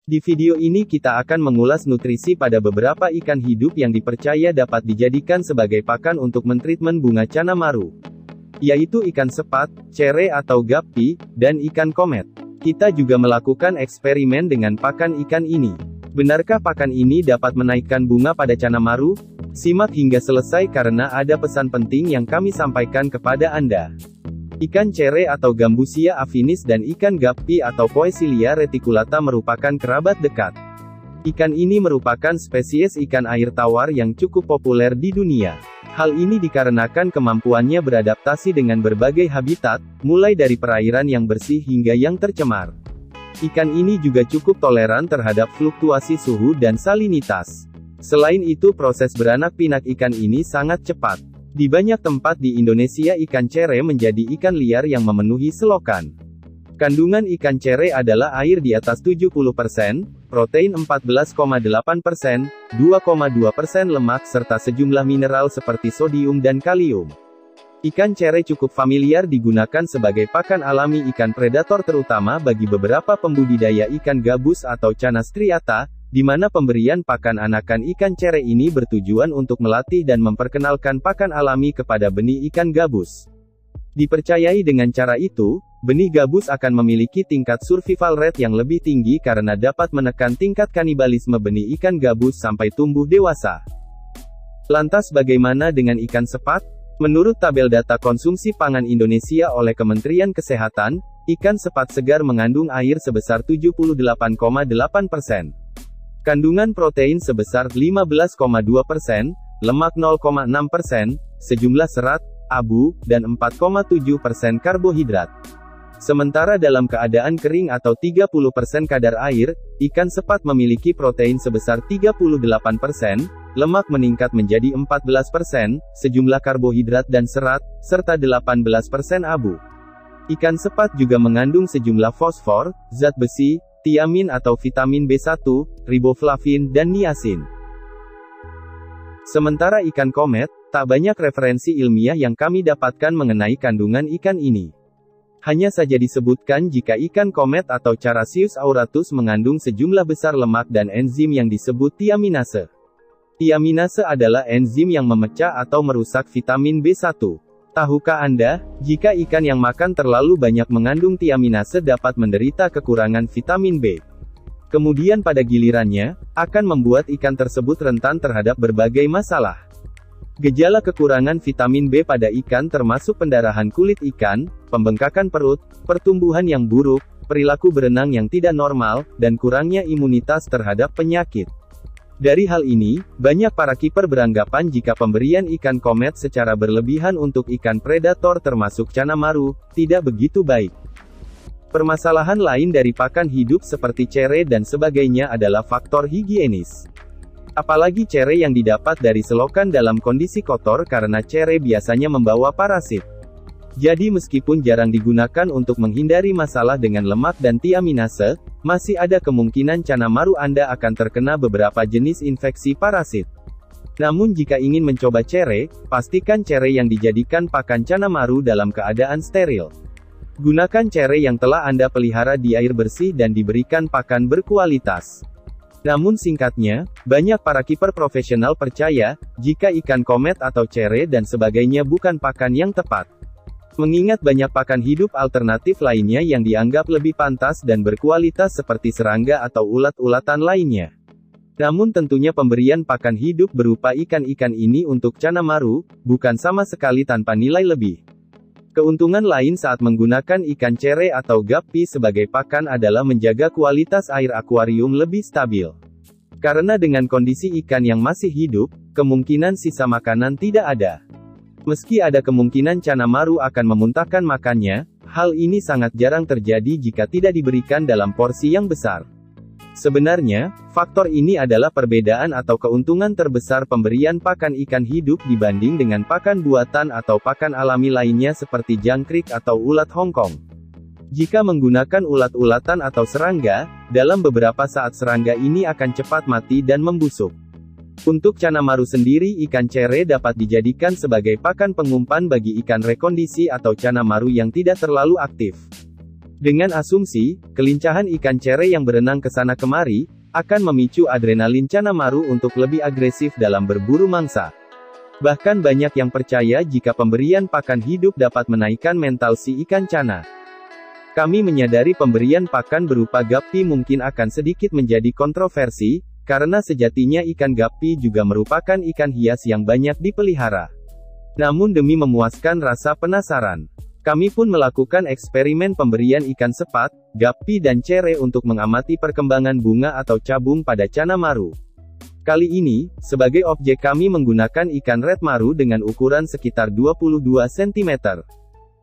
Di video ini kita akan mengulas nutrisi pada beberapa ikan hidup yang dipercaya dapat dijadikan sebagai pakan untuk mentreatment bunga cana maru, yaitu ikan sepat, cere atau guppy, dan ikan komet. Kita juga melakukan eksperimen dengan pakan ikan ini. Benarkah pakan ini dapat menaikkan bunga pada cana maru? Simak hingga selesai karena ada pesan penting yang kami sampaikan kepada Anda. Ikan cere atau Gambusia affinis dan ikan guppy atau Poecilia reticulata merupakan kerabat dekat. Ikan ini merupakan spesies ikan air tawar yang cukup populer di dunia. Hal ini dikarenakan kemampuannya beradaptasi dengan berbagai habitat, mulai dari perairan yang bersih hingga yang tercemar. Ikan ini juga cukup toleran terhadap fluktuasi suhu dan salinitas. Selain itu, proses beranak pinak ikan ini sangat cepat. Di banyak tempat di Indonesia ikan cere menjadi ikan liar yang memenuhi selokan. Kandungan ikan cere adalah air di atas 70%, protein 14,8%, 2,2% lemak serta sejumlah mineral seperti sodium dan kalium. Ikan cere cukup familiar digunakan sebagai pakan alami ikan predator terutama bagi beberapa pembudidaya ikan gabus atau cana striata, di mana pemberian pakan anakan ikan cere ini bertujuan untuk melatih dan memperkenalkan pakan alami kepada benih ikan gabus. Dipercayai dengan cara itu, benih gabus akan memiliki tingkat survival rate yang lebih tinggi karena dapat menekan tingkat kanibalisme benih ikan gabus sampai tumbuh dewasa. Lantas bagaimana dengan ikan sepat? Menurut tabel data konsumsi pangan Indonesia oleh Kementerian Kesehatan, ikan sepat segar mengandung air sebesar 78,8%. Kandungan protein sebesar 15,2%, lemak 0,6%, sejumlah serat, abu, dan 4,7% karbohidrat. Sementara dalam keadaan kering atau 30% kadar air, ikan sepat memiliki protein sebesar 38%, lemak meningkat menjadi 14%, sejumlah karbohidrat dan serat, serta 18% abu. Ikan sepat juga mengandung sejumlah fosfor, zat besi, tiamin atau vitamin B1, riboflavin, dan niacin. Sementara ikan komet, tak banyak referensi ilmiah yang kami dapatkan mengenai kandungan ikan ini. Hanya saja disebutkan jika ikan komet atau Characius auratus mengandung sejumlah besar lemak dan enzim yang disebut tiaminase. Tiaminase adalah enzim yang memecah atau merusak vitamin B1. Tahukah Anda, jika ikan yang makan terlalu banyak mengandung tiaminase dapat menderita kekurangan vitamin B. Kemudian pada gilirannya, akan membuat ikan tersebut rentan terhadap berbagai masalah. Gejala kekurangan vitamin B pada ikan termasuk pendarahan kulit ikan, pembengkakan perut, pertumbuhan yang buruk, perilaku berenang yang tidak normal, dan kurangnya imunitas terhadap penyakit. Dari hal ini, banyak para kiper beranggapan jika pemberian ikan komet secara berlebihan untuk ikan predator termasuk cana maru, tidak begitu baik. Permasalahan lain dari pakan hidup seperti cere dan sebagainya adalah faktor higienis. Apalagi cere yang didapat dari selokan dalam kondisi kotor karena cere biasanya membawa parasit. Jadi meskipun jarang digunakan untuk menghindari masalah dengan lemak dan tiaminase, masih ada kemungkinan cana maru Anda akan terkena beberapa jenis infeksi parasit. Namun jika ingin mencoba cere, pastikan cere yang dijadikan pakan cana maru dalam keadaan steril. Gunakan cere yang telah Anda pelihara di air bersih dan diberikan pakan berkualitas. Namun singkatnya, banyak para kiper profesional percaya, jika ikan komet atau cere dan sebagainya bukan pakan yang tepat. Mengingat banyak pakan hidup alternatif lainnya yang dianggap lebih pantas dan berkualitas seperti serangga atau ulat-ulatan lainnya. Namun tentunya pemberian pakan hidup berupa ikan-ikan ini untuk cana maru, bukan sama sekali tanpa nilai lebih. Keuntungan lain saat menggunakan ikan cere atau guppy sebagai pakan adalah menjaga kualitas air akuarium lebih stabil. Karena dengan kondisi ikan yang masih hidup, kemungkinan sisa makanan tidak ada. Meski ada kemungkinan cana maru akan memuntahkan makannya, hal ini sangat jarang terjadi jika tidak diberikan dalam porsi yang besar. Sebenarnya, faktor ini adalah perbedaan atau keuntungan terbesar pemberian pakan ikan hidup dibanding dengan pakan buatan atau pakan alami lainnya seperti jangkrik atau ulat Hongkong. Jika menggunakan ulat-ulatan atau serangga, dalam beberapa saat serangga ini akan cepat mati dan membusuk. Untuk cana maru sendiri, ikan cere dapat dijadikan sebagai pakan pengumpan bagi ikan rekondisi atau cana maru yang tidak terlalu aktif. Dengan asumsi, kelincahan ikan cere yang berenang ke sana kemari, akan memicu adrenalin cana maru untuk lebih agresif dalam berburu mangsa. Bahkan banyak yang percaya jika pemberian pakan hidup dapat menaikkan mental si ikan cana. Kami menyadari pemberian pakan berupa guppy mungkin akan sedikit menjadi kontroversi, karena sejatinya ikan guppy juga merupakan ikan hias yang banyak dipelihara. Namun demi memuaskan rasa penasaran, kami pun melakukan eksperimen pemberian ikan sepat, guppy dan cere untuk mengamati perkembangan bunga atau cabung pada cana maru. Kali ini, sebagai objek kami menggunakan ikan red maru dengan ukuran sekitar 22 cm.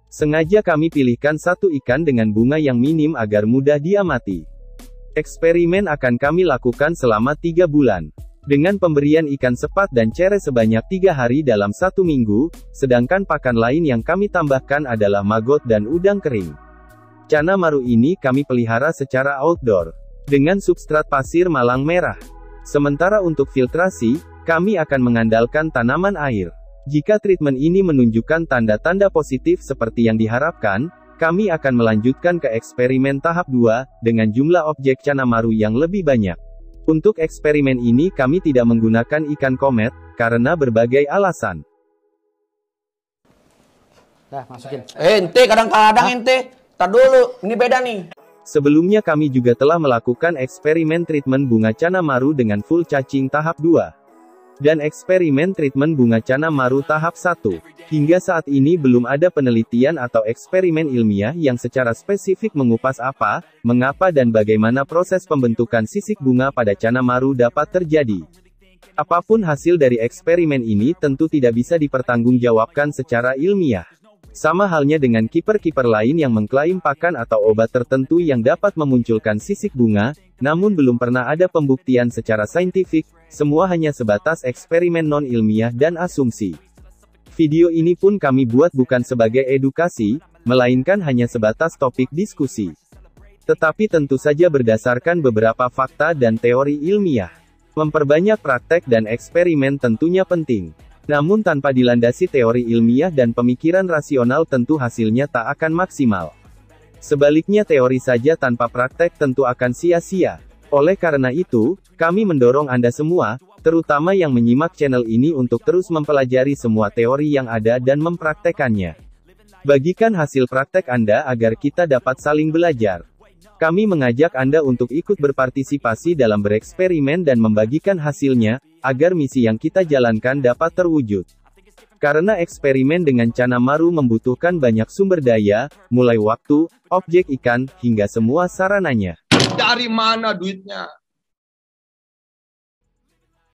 Sengaja kami pilihkan satu ikan dengan bunga yang minim agar mudah diamati. Eksperimen akan kami lakukan selama 3 bulan. Dengan pemberian ikan sepat dan cere sebanyak 3 hari dalam 1 minggu, sedangkan pakan lain yang kami tambahkan adalah maggot dan udang kering. Cana maru ini kami pelihara secara outdoor, dengan substrat pasir malang merah. Sementara untuk filtrasi, kami akan mengandalkan tanaman air. Jika treatment ini menunjukkan tanda-tanda positif seperti yang diharapkan, kami akan melanjutkan ke eksperimen tahap 2, dengan jumlah objek cana maru yang lebih banyak. Untuk eksperimen ini kami tidak menggunakan ikan komet, karena berbagai alasan. Dah, masukin. Ente, kadang-kadang ente. Tar dulu, ini beda nih. Sebelumnya kami juga telah melakukan eksperimen treatment bunga cana maru dengan full cacing tahap 2. Dan eksperimen treatment bunga cana maru tahap 1. Hingga saat ini belum ada penelitian atau eksperimen ilmiah yang secara spesifik mengupas apa, mengapa dan bagaimana proses pembentukan sisik bunga pada cana maru dapat terjadi. Apapun hasil dari eksperimen ini tentu tidak bisa dipertanggungjawabkan secara ilmiah. Sama halnya dengan kiper-kiper lain yang mengklaim pakan atau obat tertentu yang dapat memunculkan sisik bunga, namun belum pernah ada pembuktian secara saintifik, semua hanya sebatas eksperimen non-ilmiah dan asumsi. Video ini pun kami buat bukan sebagai edukasi, melainkan hanya sebatas topik diskusi. Tetapi tentu saja berdasarkan beberapa fakta dan teori ilmiah. Memperbanyak praktek dan eksperimen tentunya penting. Namun tanpa dilandasi teori ilmiah dan pemikiran rasional tentu hasilnya tak akan maksimal. Sebaliknya teori saja tanpa praktek tentu akan sia-sia. Oleh karena itu, kami mendorong Anda semua, terutama yang menyimak channel ini untuk terus mempelajari semua teori yang ada dan mempraktekannya. Bagikan hasil praktek Anda agar kita dapat saling belajar. Kami mengajak Anda untuk ikut berpartisipasi dalam bereksperimen dan membagikan hasilnya, agar misi yang kita jalankan dapat terwujud. Karena eksperimen dengan cana maru membutuhkan banyak sumber daya, mulai waktu, objek ikan, hingga semua sarananya. Dari mana duitnya?